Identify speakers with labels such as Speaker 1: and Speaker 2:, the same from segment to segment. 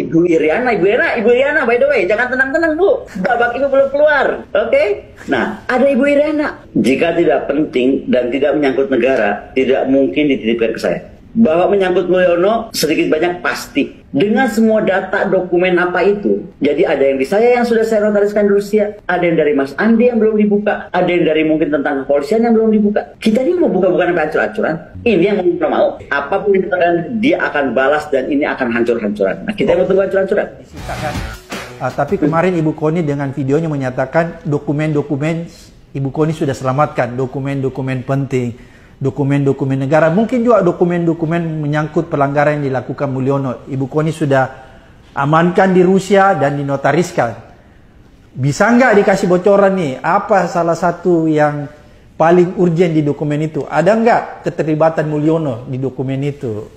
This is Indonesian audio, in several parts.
Speaker 1: Ibu Iriana, by the way, jangan tenang-tenang Bu, babak Ibu belum keluar, oke? Nah, ada Ibu Iriana. Jika tidak penting dan tidak menyangkut negara, tidak mungkin dititipkan ke saya. Bahwa menyangkut Mulyono sedikit banyak pasti. Dengan semua data dokumen apa itu, jadi ada yang di saya yang sudah saya notariskan di Rusia, ada yang dari Mas Andi yang belum dibuka, ada yang dari mungkin tentang kepolisian yang belum dibuka. Kita ini mau buka bukan hancur-hancuran. Ini yang mau, apapun yang dikatakan dia akan balas dan ini akan hancur-hancuran. Nah, kita mau tunggu hancur-hancuran.
Speaker 2: Tapi kemarin Ibu Koni dengan videonya menyatakan dokumen-dokumen Ibu Koni sudah selamatkan, dokumen-dokumen penting, dokumen-dokumen negara, mungkin juga dokumen-dokumen menyangkut pelanggaran yang dilakukan Mulyono. Ibu Koni sudah amankan di Rusia dan dinotariskan. Bisa nggak dikasih bocoran nih, apa salah satu yang paling urgent di dokumen itu? Ada nggak keterlibatan Mulyono di dokumen itu?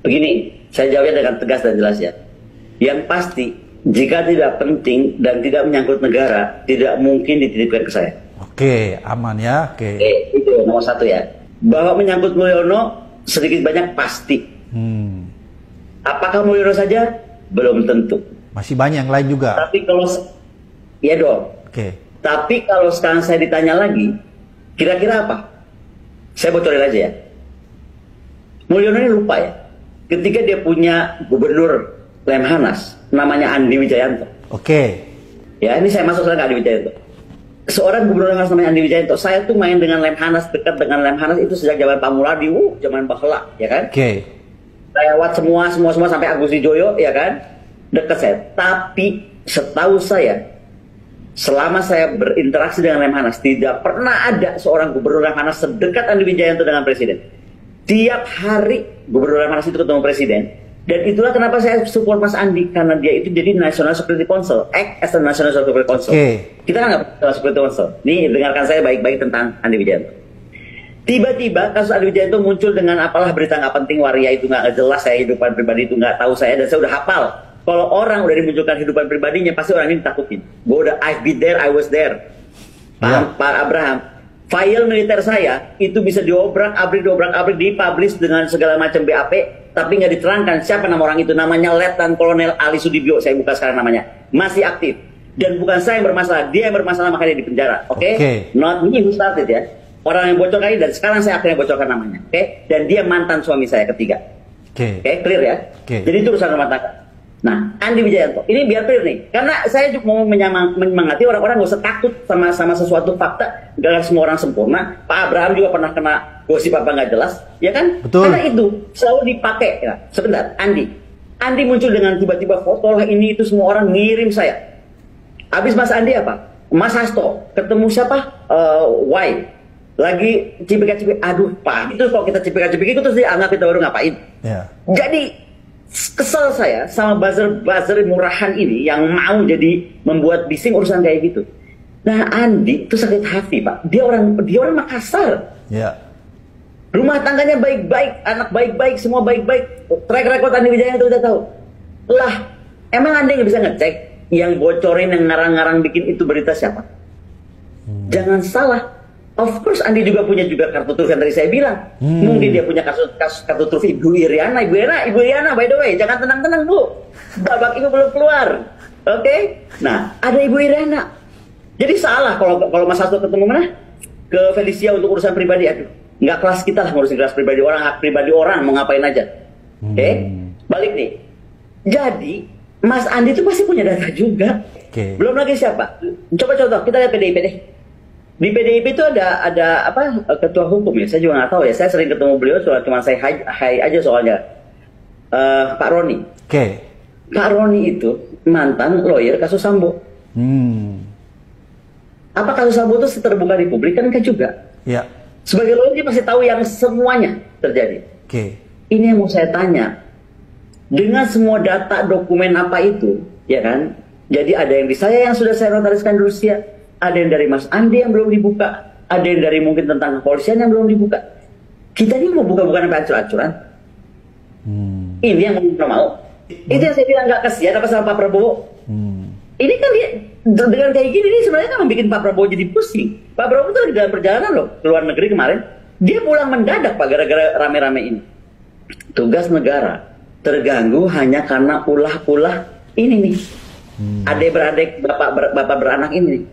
Speaker 1: Begini, saya jawabnya dengan tegas dan jelas ya. Yang pasti, jika tidak penting dan tidak menyangkut negara, tidak mungkin dititipkan ke saya.
Speaker 2: Oke, aman ya. Oke,
Speaker 1: itu nomor satu ya. Bahwa menyangkut Mulyono sedikit banyak pasti. Apakah Mulyono saja? Belum tentu.
Speaker 2: Masih banyak yang lain juga.
Speaker 1: Tapi kalau ya dong.
Speaker 2: Oke.
Speaker 1: Tapi kalau sekarang saya ditanya lagi, kira-kira apa? Saya bocorin aja ya. Mulyono ini lupa ya. Ketika dia punya gubernur Lemhanas, namanya Andi Wijayanto.
Speaker 2: Oke.
Speaker 1: Ya, ini saya masuk sekarang ke Andi Wijayanto. Seorang gubernur Lemhanas namanya Andi Wijayanto. Saya tuh main dengan Lemhanas, dekat dengan Lemhanas itu sejak zaman Pak Muladi, zaman Bahla, ya kan?
Speaker 2: Oke.
Speaker 1: Saya lewat semua sampai Agus Wijoyo, ya kan? Dekat saya. Tapi setahu saya, selama saya berinteraksi dengan Lemhanas, tidak pernah ada seorang gubernur Lemhanas sedekat Andi Wijayanto dengan presiden. Tiap hari gubernur Lemhanas itu ketemu presiden. Dan itulah kenapa saya support Mas Andi, karena dia itu jadi National Security Council, act as a National Security Council. Kita kan nggak National Security Council. Nih, dengarkan saya baik-baik tentang Andi Wijayanto. Tiba-tiba kasus Andi Wijayanto muncul dengan apalah berita nggak penting, waria itu nggak jelas, saya hidupan pribadi itu nggak tahu saya, dan saya udah hafal. Kalau orang udah dimunculkan hidupan pribadinya, pasti orang ini takutin. Gue udah, I've been there, I was there. Pak Abraham, file militer saya itu bisa diobrak-abrik, dipublish dengan segala macam BAP, tapi nggak diterangkan siapa nama orang itu. Namanya Letnan Kolonel Ali Sudibyo, saya buka sekarang namanya, masih aktif. Dan bukan saya yang bermasalah, dia yang bermasalah, makanya di penjara. Oke? Not me who started ya. Orang yang bocorkan ini, dan sekarang saya akhirnya bocorkan namanya. Oke? Dan dia mantan suami saya ketiga. Oke, clear ya? Jadi itu urusan rumah tangga. Nah, Andi Wijayanto, ini biar clear nih, karena saya juga mau menyemangati orang-orang gak usah takut sama sesuatu fakta. Gak semua orang sempurna. Pak Abraham juga pernah kena gosip apa nggak jelas, ya kan?
Speaker 2: Betul.
Speaker 1: Karena itu selalu dipakai. Ya. Sebentar, Andi muncul dengan tiba-tiba foto lah ini itu, semua orang ngirim saya. Habis Mas Andi apa? Mas Hasto ketemu siapa? Y lagi cipika-cipik. Aduh Pak, itu kalau kita cipika-cipik itu terus dianggap kita baru ngapain? Jadi kesel saya sama buzzer murahan ini yang mau jadi membuat bising urusan kayak gitu. Nah, Andi itu sakit hati Pak. Dia orang Makassar. Rumah tangganya baik-baik, anak baik-baik, semua baik-baik. Track record Andi Wijayanto udah tahu. Lah, emang Andi nggak bisa ngecek yang bocorin, yang ngarang-ngarang bikin itu berita siapa? Jangan salah. Of course Andi juga punya kartu truf yang tadi saya bilang. Mungkin dia punya kasus kartu truf Ibu Iriana, by the way, jangan tenang-tenang Bu. Babak Ibu belum keluar. Oke? Nah, ada Ibu Iriana. Jadi salah kalau Mas Hasto ketemu mana? Ke Felicia untuk urusan pribadi. Aduh, nggak kelas kita lah ngurusin kelas pribadi orang, hak pribadi orang, mau ngapain aja. Oke? Balik nih. Jadi, Mas Andi itu pasti punya data juga. Belum lagi siapa? Coba contoh, kita lihat PDIP deh. Di PDIP itu ada apa, ketua hukum ya, saya juga nggak tahu ya. Saya sering ketemu beliau, cuma saya hai aja soalnya. Pak Roni. Pak Roni itu mantan lawyer kasus Sambo. Apa kasus Sambo itu terbuka di publik? Kan juga. Sebagai lawyer dia pasti tahu yang semuanya terjadi. Ini yang mau saya tanya. Dengan semua data dokumen apa itu, ya kan? Jadi ada yang di saya yang sudah saya notariskan di Rusia. Ada yang dari Mas Andi yang belum dibuka, ada yang dari mungkin tentang kepolisian yang belum dibuka. Kita ini mau buka bukan hancur-hancuran. Ini yang mau. Itu yang saya bilang nggak kasihan apa sama Pak Prabowo. Ini kan dia dengan kayak gini ini sebenarnya kan membuat Pak Prabowo jadi pusing. Pak Prabowo itu lagi dalam perjalanan loh ke luar negeri kemarin. Dia pulang mendadak Pak gara-gara rame-rame ini. Tugas negara terganggu hanya karena ulah-ulah ini nih. Adik beradik, bapak beranak ini.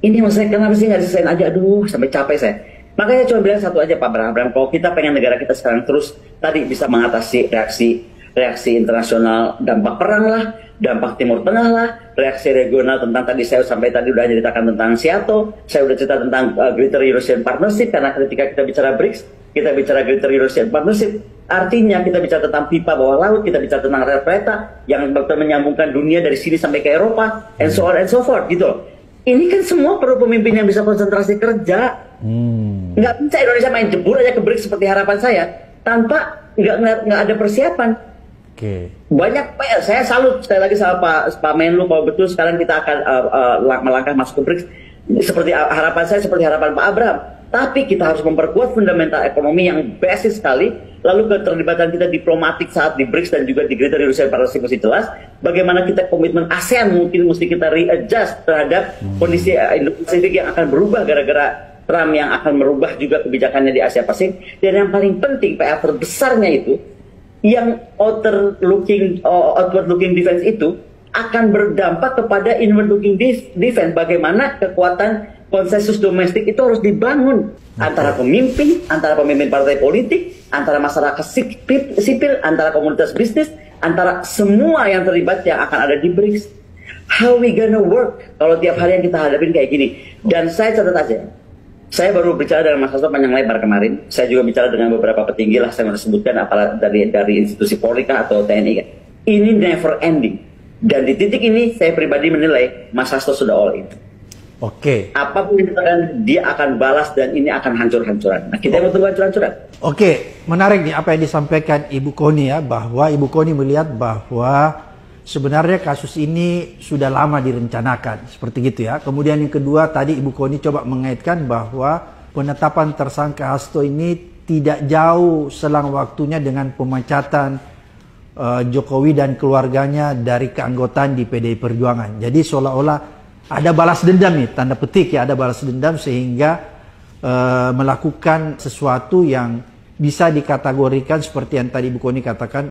Speaker 1: Ini maksudnya kenapa sih nggak diselesain aja? Aduh, sampai capek saya. Makanya cuma bilang satu aja Pak Abraham, kalau kita pengen negara kita sekarang terus tadi bisa mengatasi reaksi internasional, dampak perang lah, dampak Timur Tengah lah, reaksi regional tentang tadi saya sampai tadi udah ceritakan tentang Seattle, saya udah cerita tentang Greater Eurasian Partnership, karena ketika kita bicara BRICS, kita bicara Greater Eurasian Partnership, artinya kita bicara tentang pipa bawah laut, kita bicara tentang rel kereta yang bakal menyambungkan dunia dari sini sampai ke Eropa, and so on and so forth gitu loh. Ini kan semua perlu pemimpin yang bisa konsentrasi kerja. Nggak bisa Indonesia main jebur aja ke BRICS seperti harapan saya, tanpa nggak ada persiapan. Banyak PR. Saya salut sekali lagi sama Pak Menlu bahwa betul sekarang kita akan melangkah masuk ke BRICS seperti harapan saya, seperti harapan Pak Abraham. Tapi kita harus memperkuat fundamental ekonomi yang basic sekali. Lalu keterlibatan kita diplomatik saat di BRICS dan juga di Greater Eurasian Partnership mesti jelas. Bagaimana kita komitmen ASEAN mungkin mesti kita readjust terhadap kondisi Indo-Pasifik yang akan berubah gara-gara Trump yang akan merubah juga kebijakannya di Asia Pasifik. Dan yang paling penting PR terbesarnya itu, yang outward looking defense itu akan berdampak kepada inward looking defense. Bagaimana kekuatan konsensus domestik itu harus dibangun antara pemimpin partai politik, antara masyarakat sipil, antara komunitas bisnis, antara semua yang terlibat yang akan ada di BRICS. How we gonna work kalau tiap hari yang kita hadapin kayak gini? Dan saya catat aja, saya baru bicara dengan Mas Hasto panjang lebar kemarin. Saya juga bicara dengan beberapa petinggi lah, saya mau sebutkan apalagi dari institusi Polri atau TNI kan. Ini never ending. Dan di titik ini saya pribadi menilai Mas Hasto sudah all in. Apapun yang dikatakan dia akan balas dan ini akan hancur-hancuran. Nah, kita mau tunggu hancur-hancuran.
Speaker 2: Menarik nih apa yang disampaikan Ibu Kony ya, bahwa Ibu Kony melihat bahwa sebenarnya kasus ini sudah lama direncanakan, seperti gitu ya. Kemudian yang kedua tadi Ibu Kony coba mengaitkan bahwa penetapan tersangka Hasto ini tidak jauh selang waktunya dengan pemecatan Jokowi dan keluarganya dari keanggotaan di PDI Perjuangan. Jadi seolah-olah ada balas dendam nih, tanda petik ya, ada balas dendam sehingga melakukan sesuatu yang bisa dikategorikan seperti yang tadi Ibu Kony katakan,